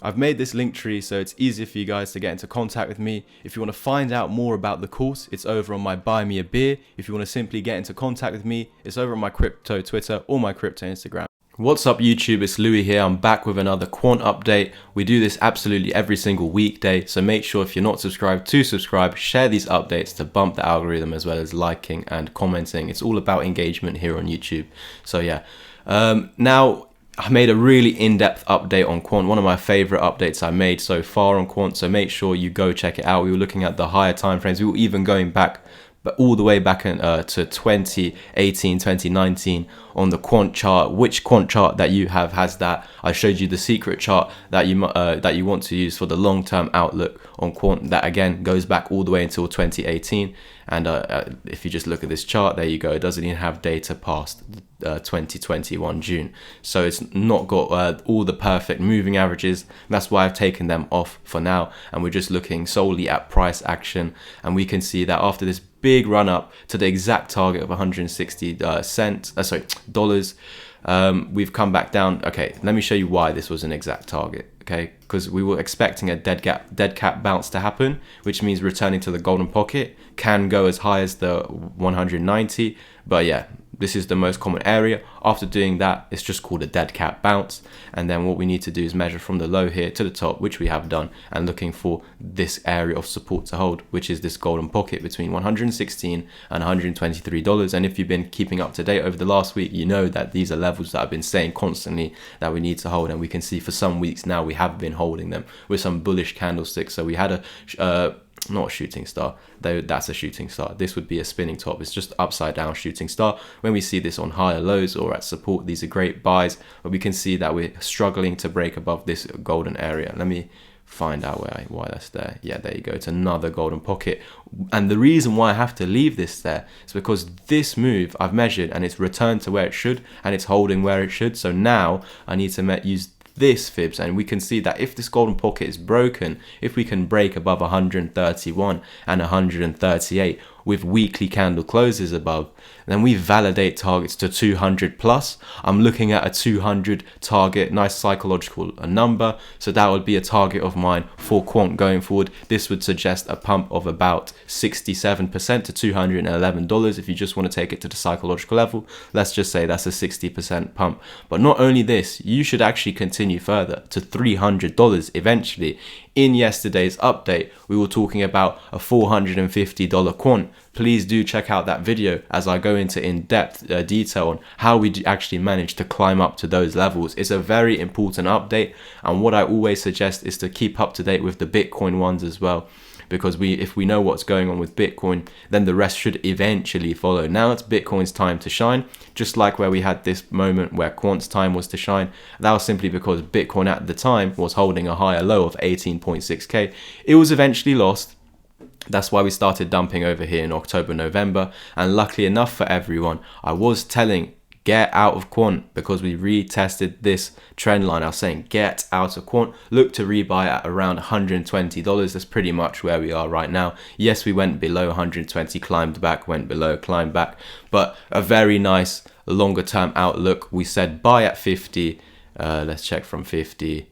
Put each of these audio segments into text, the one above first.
I've made this link tree so it's easier for you guys to get into contact with me. If you want to find out more about the course, it's over on my Buy Me a Beer. If you want to simply get into contact with me, it's over on my crypto Twitter or my crypto Instagram. What's up YouTube, it's Louis here. I'm back with another Quant update. We do this absolutely every single weekday, so make sure if you're not subscribed to subscribe, share these updates to bump the algorithm, as well as liking and commenting. It's all about engagement here on YouTube. So yeah, now I made a really in-depth update on Quant, one of my favorite updates I made so far on Quant, so make sure you go check it out. We were looking at the higher time frames. We were even going back, but all the way back to 2018, 2019 on the Quant chart. Which Quant chart that you have has that. I showed you the secret chart that you want to use for the long-term outlook on Quant. That again goes back all the way until 2018. And if you just look at this chart, there you go. It doesn't even have data past 2021 June. So it's not got all the perfect moving averages. That's why I've taken them off for now. And we're just looking solely at price action. And we can see that after this big run up to the exact target of 160 dollars, we've come back down. Okay, let me show you why this was an exact target. Okay, because we were expecting a dead cat bounce to happen, which means returning to the golden pocket can go as high as the 190. But yeah, this is the most common area. After doing that, it's just called a dead cat bounce. And then what we need to do is measure from the low here to the top, which we have done, and looking for this area of support to hold, which is this golden pocket between $116 and $123. And if you've been keeping up to date over the last week, you know that these are levels that I've been saying constantly that we need to hold. And we can see for some weeks now we have been holding them with some bullish candlesticks. So we had not a shooting star, though that's a shooting star. This would be a spinning top. It's just upside down shooting star. When we see this on higher lows or at support, these are great buys, but we can see that we're struggling to break above this golden area. Let me find out why that's there. Yeah, there you go. It's another golden pocket. And the reason why I have to leave this there is because this move I've measured and it's returned to where it should, and it's holding where it should. So now I need to use this fibs, and we can see that if this golden pocket is broken, if we can break above 131 and 138 with weekly candle closes above, then we validate targets to 200 plus. I'm looking at a 200 target, nice psychological number, so that would be a target of mine for Quant going forward. This would suggest a pump of about 67% to $211. If you just want to take it to the psychological level, let's just say that's a 60% pump. But not only this, you should actually continue further to $300 eventually. In yesterday's update, we were talking about a $450 Quant. Please do check out that video as I go into in-depth detail on how we actually managed to climb up to those levels. It's a very important update, and what I always suggest is to keep up to date with the Bitcoin ones as well, because if we know what's going on with Bitcoin, then the rest should eventually follow. Now it's Bitcoin's time to shine, just like where we had this moment where Quant's time was to shine. That was simply because Bitcoin at the time was holding a higher low of 18.6k. It was eventually lost. That's why we started dumping over here in October, November. And luckily enough for everyone, I was telling get out of Quant because we retested this trend line. I was saying get out of Quant, look to rebuy at around $120. That's pretty much where we are right now. Yes, we went below 120, climbed back, went below, climbed back, but a very nice longer term outlook. We said buy at 50. Let's check from 50.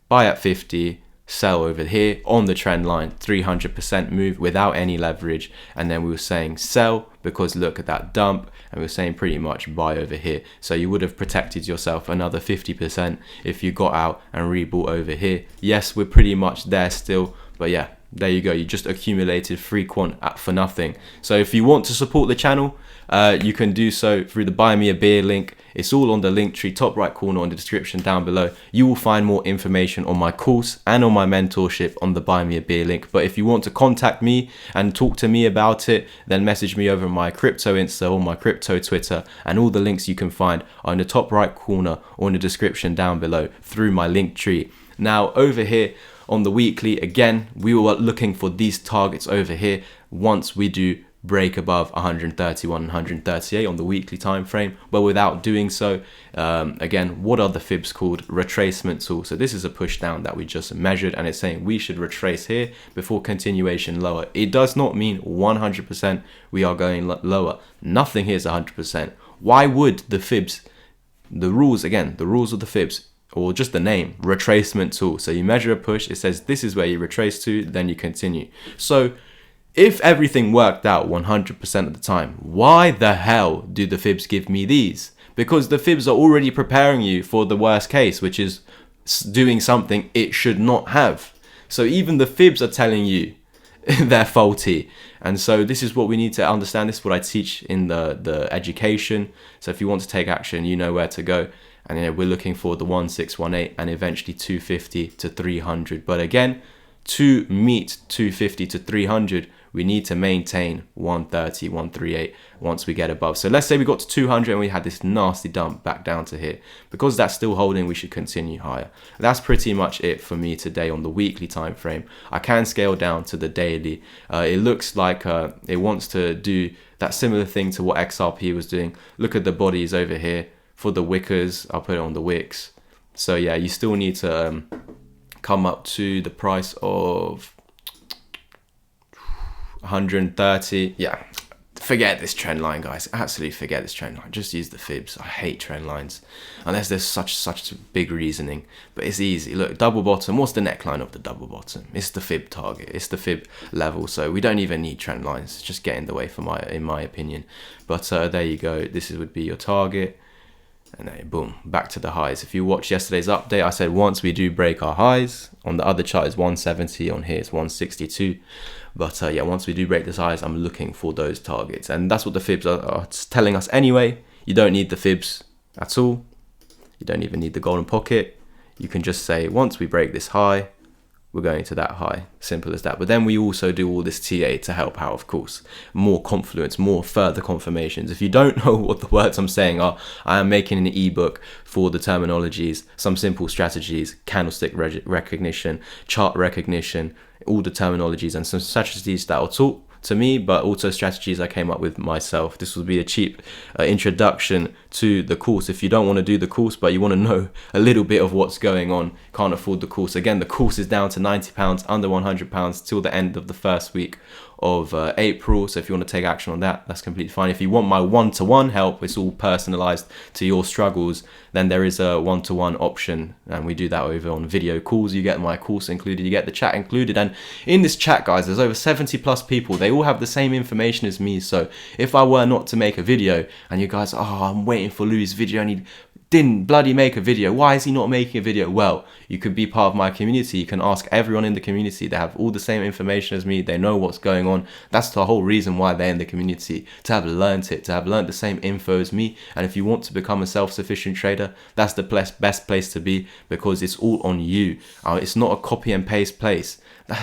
Buy at 50. Sell over here on the trend line, 300% move without any leverage. And then we were saying sell because look at that dump, and we were saying pretty much buy over here. So you would have protected yourself another 50% if you got out and rebought over here. Yes, we're pretty much there still, but yeah, there you go. You just accumulated free Quant for nothing. So if you want to support the channel, you can do so through the Buy Me a Beer link. It's all on the link tree, top right corner on the description down below. You will find more information on my course and on my mentorship on the Buy Me a Beer link. But if you want to contact me and talk to me about it, then message me over my crypto Insta or my crypto Twitter, and all the links you can find are in the top right corner or in the description down below through my link tree. Now over here on the weekly, again, we were looking for these targets over here once we do break above 131 and 138 on the weekly time frame. But without doing so, again, what are the fibs called? Retracement tool. So this is a push down that we just measured, and it's saying we should retrace here before continuation lower. It does not mean 100% we are going lower. Nothing here is 100%. Why would the fibs, the rules, again, the rules of the fibs, or just the name, retracement tool. So you measure a push, it says this is where you retrace to, then you continue. So if everything worked out 100% of the time, why the hell do the fibs give me these? Because the fibs are already preparing you for the worst case, which is doing something it should not have. So even the fibs are telling you they're faulty. And so this is what we need to understand. This is what I teach in the education. So if you want to take action, you know where to go. And we're looking for the 1618 and eventually 250 to 300. But again, to meet 250 to 300, we need to maintain 130, 138 once we get above. So let's say we got to 200 and we had this nasty dump back down to here. Because that's still holding, we should continue higher. That's pretty much it for me today on the weekly time frame. I can scale down to the daily. It looks like it wants to do that similar thing to what XRP was doing. Look at the bodies over here. For the wickers, I'll put it on the wicks. So yeah, you still need to come up to the price of 130. Yeah, forget this trend line, guys. Absolutely forget this trend line. Just use the fibs. I hate trend lines unless there's such big reasoning, but it's easy. Look, double bottom. What's the neckline of the double bottom? It's the fib target. It's the fib level. So we don't even need trend lines. Just get in the way in my opinion. But there you go. This would be your target. And then boom, back to the highs. If you watch yesterday's update, I said once we do break our highs, on the other chart is 170, on here it's 162. But yeah, once we do break this highs, I'm looking for those targets. And that's what the fibs are telling us anyway. You don't need the fibs at all. You don't even need the golden pocket. You can just say, once we break this high, we're going to that high. Simple as that. But then we also do all this TA to help out, of course. More confluence, more further confirmations. If you don't know what the words I'm saying are, I am making an ebook for the terminologies, some simple strategies, candlestick recognition, chart recognition, all the terminologies and some strategies that are taught to me, but also strategies I came up with myself. This will be a cheap introduction to the course. If you don't want to do the course, but you want to know a little bit of what's going on, can't afford the course. Again, the course is down to £90, under £100 till the end of the first week of April. So if you want to take action on that, that's completely fine. If you want my one-to-one help, it's all personalized to your struggles, then there is a one-to-one option, and we do that over on video calls. You get my course included, you get the chat included, and in this chat, guys, there's over 70 plus people. They all have the same information as me. So if I were not to make a video and you guys, oh, I'm waiting for Louis' video and he didn't bloody make a video, why is he not making a video? Well, you could be part of my community. You can ask everyone in the community. They have all the same information as me. They know what's going on. That's the whole reason why they're in the community, to have learned it, to have learned the same info as me. And if you want to become a self-sufficient trader, that's the best place to be, because it's all on you. It's not a copy and paste place.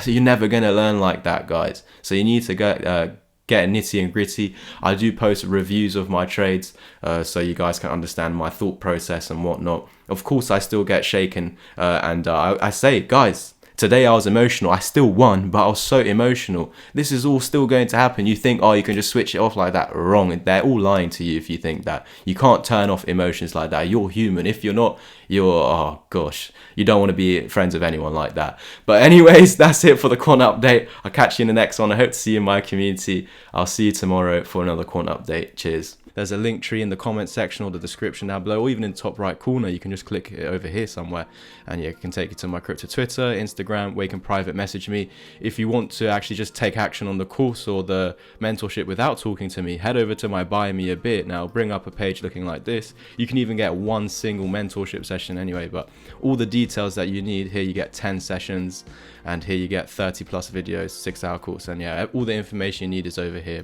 You're never going to learn like that, guys. So you need to get nitty and gritty. I do post reviews of my trades so you guys can understand my thought process and whatnot. Of course, I still get shaken and I say, guys, today I was emotional. I still won, but I was so emotional. This is all still going to happen. You think, oh, you can just switch it off like that. Wrong. They're all lying to you if you think that. You can't turn off emotions like that. You're human. If you're not, oh gosh, you don't want to be friends with anyone like that. But anyways, that's it for the Quant update. I'll catch you in the next one. I hope to see you in my community. I'll see you tomorrow for another Quant update. Cheers. There's a link tree in the comment section or the description down below, or even in the top right corner. You can just click it over here somewhere, and yeah, it can take you to my crypto Twitter, Instagram, where you can private message me. If you want to actually just take action on the course or the mentorship without talking to me, head over to my Buy Me a Bit. Now, I'll bring up a page looking like this. You can even get one single mentorship session anyway, but all the details that you need here, you get 10 sessions, and here you get 30 plus videos, 6-hour course, and yeah, all the information you need is over here.